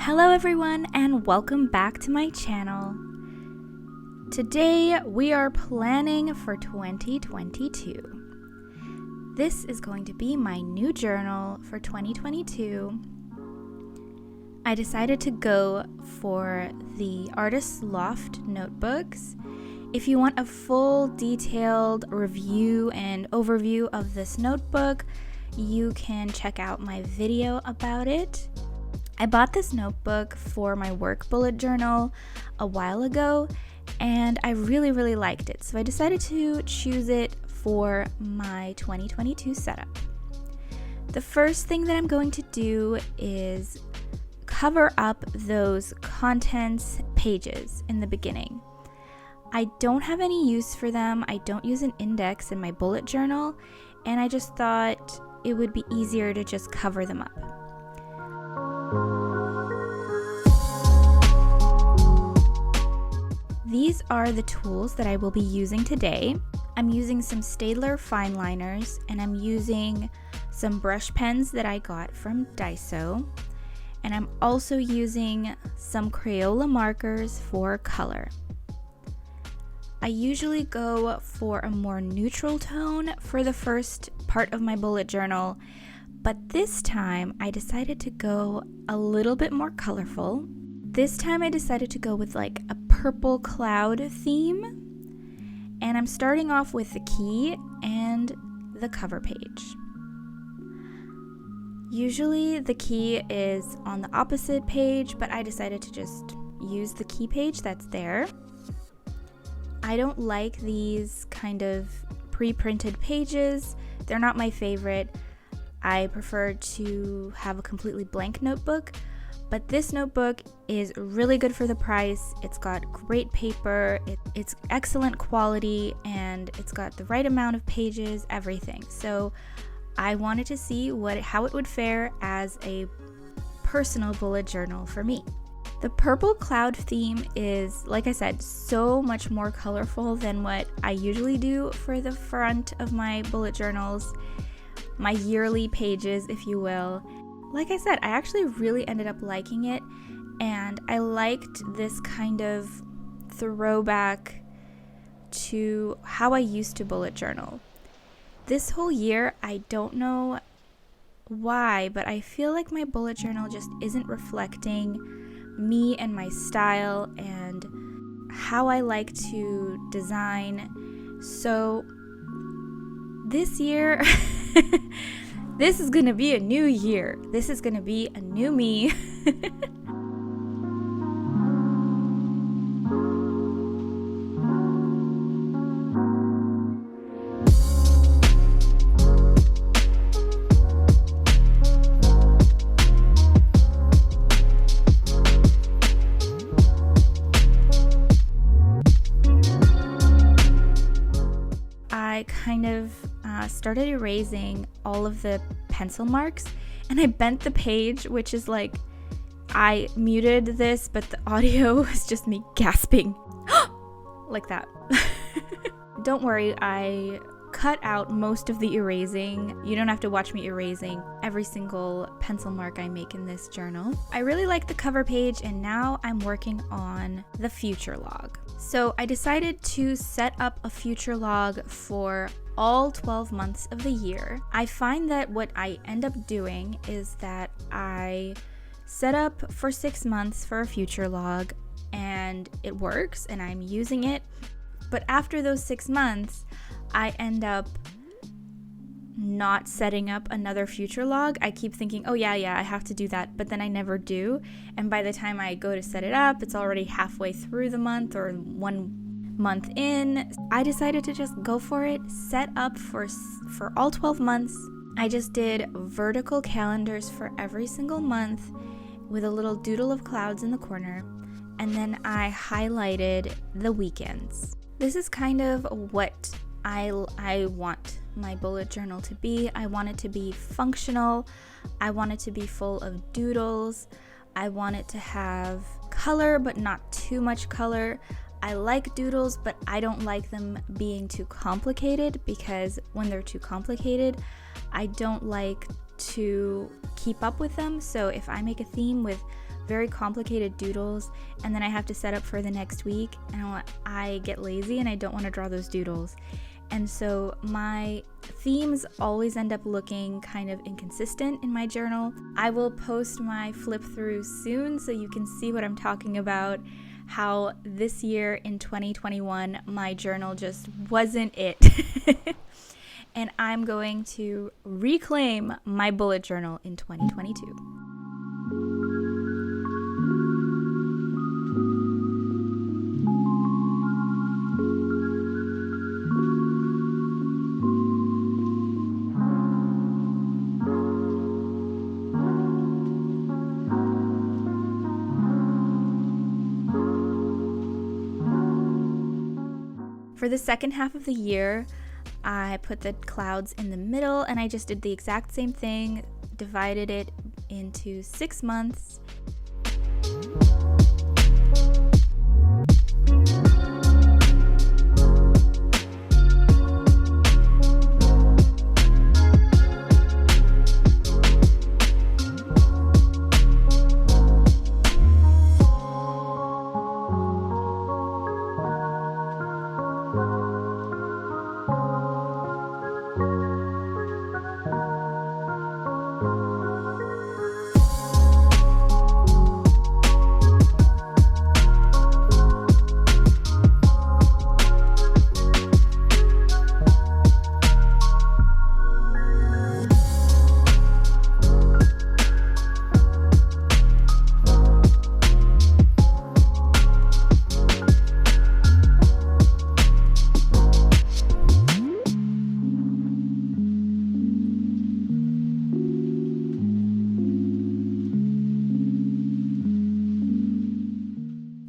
Hello everyone and welcome back to my channel. Today we are planning for 2022. This is going to be my new journal for 2022. I decided to go for the Artist Loft notebooks. If you want a full detailed review and overview of this notebook, you can check out my video about it. I bought this notebook for my work bullet journal a while ago, and I really liked it, so I decided to choose it for my 2022 setup. The first thing that I'm going to do is cover up those contents pages in the beginning. I don't have any use for them. I don't use an index in my bullet journal, and I just thought it would be easier to just cover them up. These are the tools that I will be using today. I'm using some Staedtler fine liners, and I'm using some brush pens that I got from Daiso, and I'm also using some Crayola markers for color. I usually go for a more neutral tone for the first part of my bullet journal, but this time I decided to go a little bit more colorful. This time I decided to go with like a purple cloud theme, and I'm starting off with the key and the cover page. Usually the key is on the opposite page, but I decided to just use the key page that's there. I don't like these kind of pre-printed pages. They're not my favorite. I prefer to have a completely blank notebook, but this notebook is really good for the price. It's got great paper, it's excellent quality, and it's got the right amount of pages, everything. So I wanted to see how it would fare as a personal bullet journal for me. The purple cloud theme is, like I said, so much more colorful than what I usually do for the front of my bullet journals, my yearly pages, if you will. Like I said, I actually really ended up liking it, and I liked this kind of throwback to how I used to bullet journal. This whole year, I don't know why, but I feel like my bullet journal just isn't reflecting me and my style and how I like to design. So this year, this is gonna be a new year. This is gonna be a new me. I kind of started erasing all of the pencil marks, and I bent the page, which is like, I muted this, but the audio was just me gasping like that. Don't worry, I cut out most of the erasing. You don't have to watch me erasing every single pencil mark I make in this journal. I really like the cover page, and now I'm working on the future log. So I decided to set up a future log for all 12 months of the year. I find that what I end up doing is that I set up for 6 months for a future log, and it works and I'm using it. But after those 6 months, I end up not setting up another future log. I keep thinking, oh yeah, I have to do that, but then I never do. And by the time I go to set it up, it's already halfway through the month or 1 month in. I decided to just go for it, set up for all 12 months. I just did vertical calendars for every single month with a little doodle of clouds in the corner, and then I highlighted the weekends. This is kind of what I want my bullet journal to be. I want it to be functional. I want it to be full of doodles. I want it to have color, but not too much color. I like doodles, but I don't like them being too complicated, because when they're too complicated, I don't like to keep up with them. So if I make a theme with very complicated doodles, and then I have to set up for the next week, and I get lazy and I don't want to draw those doodles. And so my themes always end up looking kind of inconsistent in my journal. I will post my flip through soon so you can see what I'm talking about, how this year in 2021 my journal just wasn't it. And I'm going to reclaim my bullet journal in 2022. For the second half of the year, I put the clouds in the middle, and I just did the exact same thing, divided it into 6 months.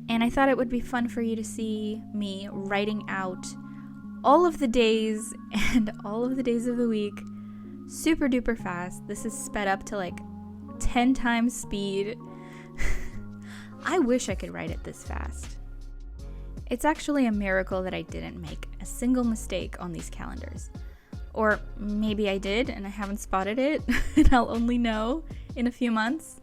And I thought it would be fun for you to see me writing out all of the days and all of the days of the week super duper fast. This is sped up to like 10 times speed. I wish I could write it this fast. It's actually a miracle that I didn't make a single mistake on these calendars. Or maybe I did and I haven't spotted it, and I'll only know in a few months.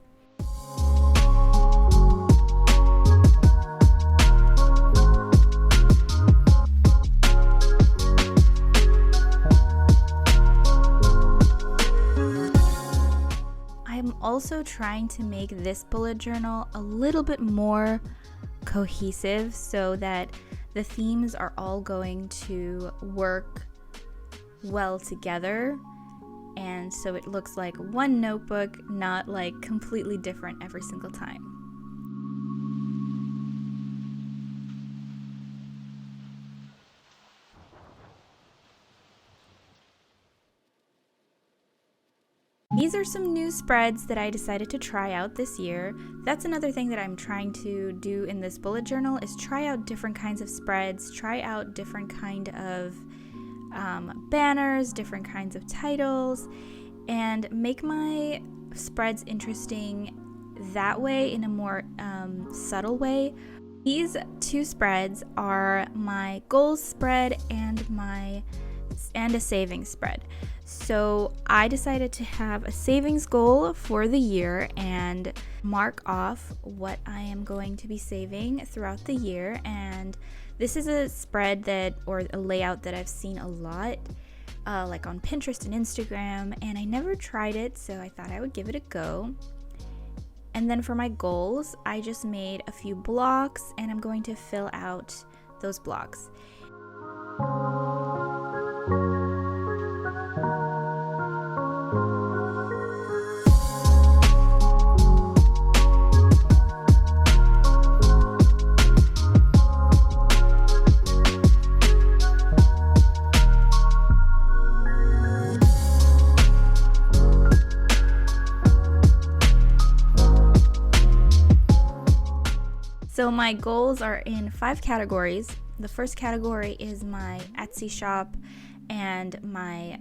I'm also trying to make this bullet journal a little bit more cohesive so that the themes are all going to work well together, and so it looks like one notebook, not like completely different every single time. These are some new spreads that I decided to try out this year. That's another thing that I'm trying to do in this bullet journal, is try out different kinds of spreads, try out different kind of banners, different kinds of titles, and make my spreads interesting that way, in a more subtle way. These two spreads are my goals spread and a savings spread. So I decided to have a savings goal for the year and mark off what I am going to be saving throughout the year. And this is a spread or a layout that I've seen a lot, like on Pinterest and Instagram, and I never tried it, so I thought I would give it a go. And then for my goals, I just made a few blocks, and I'm going to fill out those blocks. So my goals are in 5 categories. The first category is my Etsy shop and my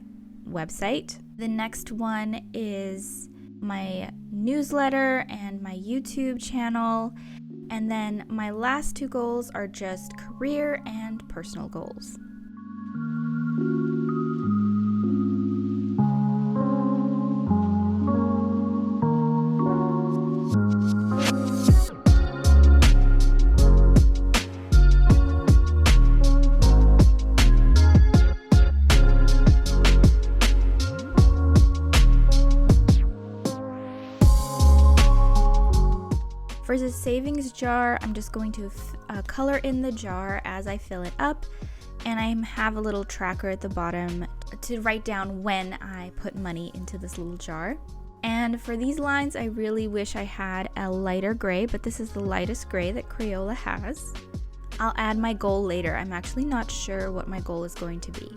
website. The next one is my newsletter and my YouTube channel. And then my last 2 goals are just career and personal goals. For the savings jar, I'm just going to color in the jar as I fill it up, and I have a little tracker at the bottom to write down when I put money into this little jar. And for these lines, I really wish I had a lighter gray, but this is the lightest gray that Crayola has. I'll add my goal later. I'm actually not sure what my goal is going to be.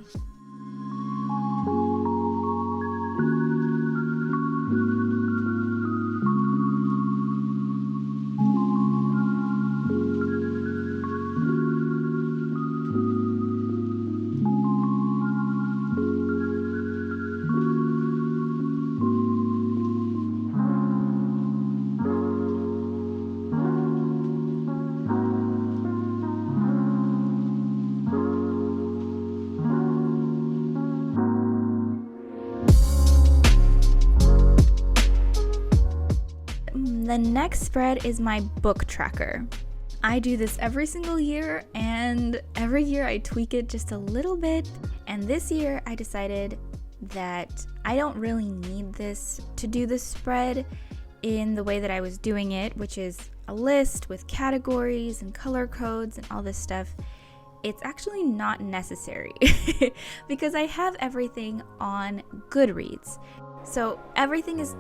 The next spread is my book tracker. I do this every single year, and every year I tweak it just a little bit. And this year I decided that I don't really need this to do this spread in the way that I was doing it, which is a list with categories and color codes and all this stuff. It's actually not necessary because I have everything on Goodreads. So everything is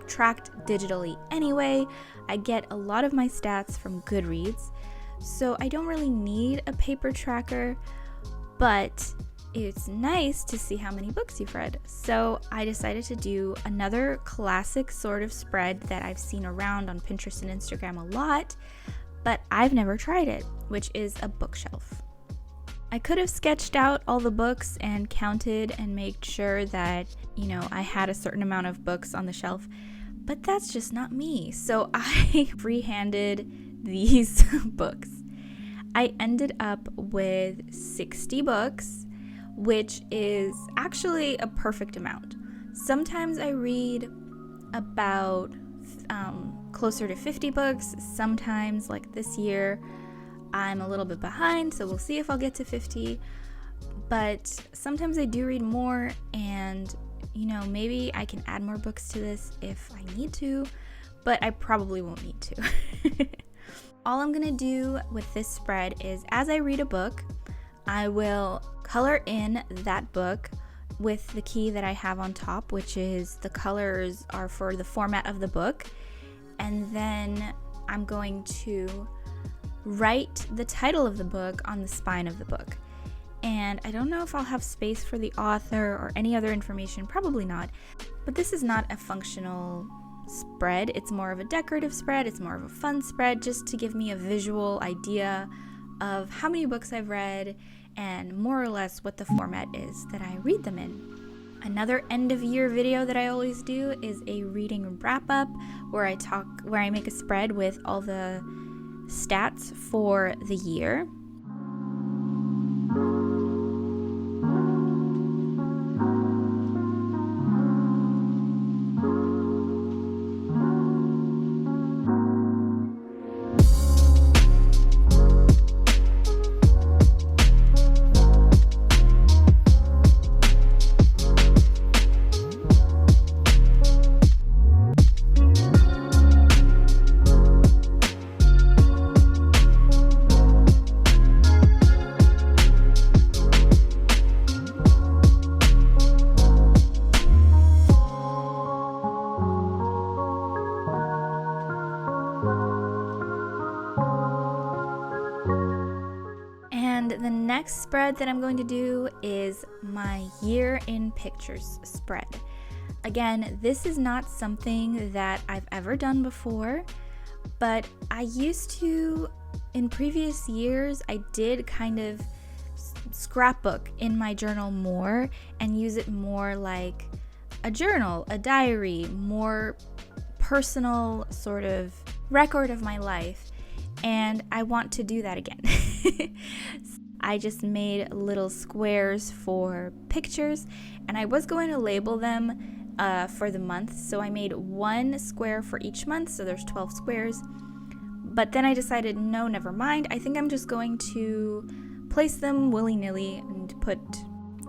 tracked digitally anyway. I get a lot of my stats from Goodreads, so I don't really need a paper tracker, but it's nice to see how many books you've read. So I decided to do another classic sort of spread that I've seen around on Pinterest and Instagram a lot, but I've never tried it, which is a bookshelf. I could have sketched out all the books and counted and made sure that, I had a certain amount of books on the shelf, but that's just not me. So I freehanded these books. I ended up with 60 books, which is actually a perfect amount. Sometimes I read about closer to 50 books. Sometimes, like this year, I'm a little bit behind, so we'll see if I'll get to 50. But sometimes I do read more, and maybe I can add more books to this if I need to, but I probably won't need to. All I'm gonna do with this spread is, as I read a book, I will color in that book with the key that I have on top, which is the colors are for the format of the book, and then I'm going to write the title of the book on the spine of the book. And I don't know if I'll have space for the author or any other information, probably not. But this is not a functional spread. It's more of a decorative spread. It's more of a fun spread, just to give me a visual idea of how many books I've read and more or less what the format is that I read them in. Another end of year video that I always do is a reading wrap up where I make a spread with all the stats for the year. And the next spread that I'm going to do is my year in pictures spread. Again, this is not something that I've ever done before, but I used to, in previous years, I did kind of scrapbook in my journal more and use it more like a journal, a diary, more personal sort of record of my life. And I want to do that again. I just made little squares for pictures, and I was going to label them for the month. So I made one square for each month, so there's 12 squares. But then I decided, no, never mind. I think I'm just going to place them willy-nilly and put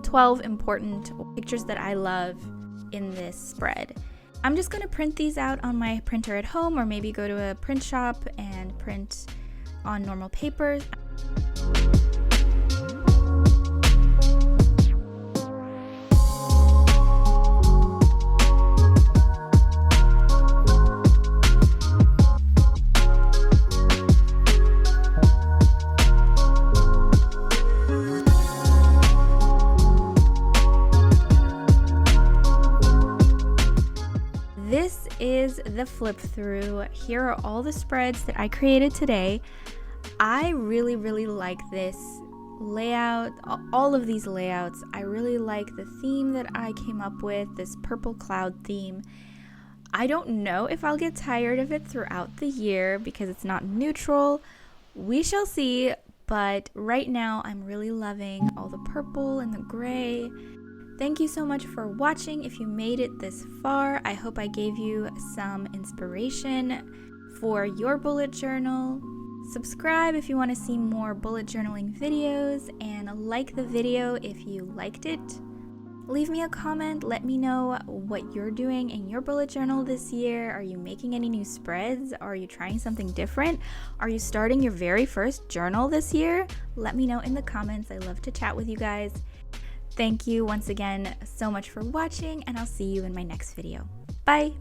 12 important pictures that I love in this spread. I'm just going to print these out on my printer at home, or maybe go to a print shop and print on normal paper. This is the flip through. Here are all the spreads that I created today. I really like this layout, all of these layouts. I really like the theme that I came up with, this purple cloud theme. I don't know if I'll get tired of it throughout the year because it's not neutral. We shall see, but right now I'm really loving all the purple and the gray. Thank you so much for watching. If you made it this far, I hope I gave you some inspiration for your bullet journal. Subscribe if you want to see more bullet journaling videos, and like the video if you liked it. Leave me a comment, let me know what you're doing in your bullet journal this year. Are you making any new spreads? Are you trying something different? Are you starting your very first journal this year? Let me know in the comments. I love to chat with you guys. Thank you once again so much for watching, and I'll see you in my next video. Bye!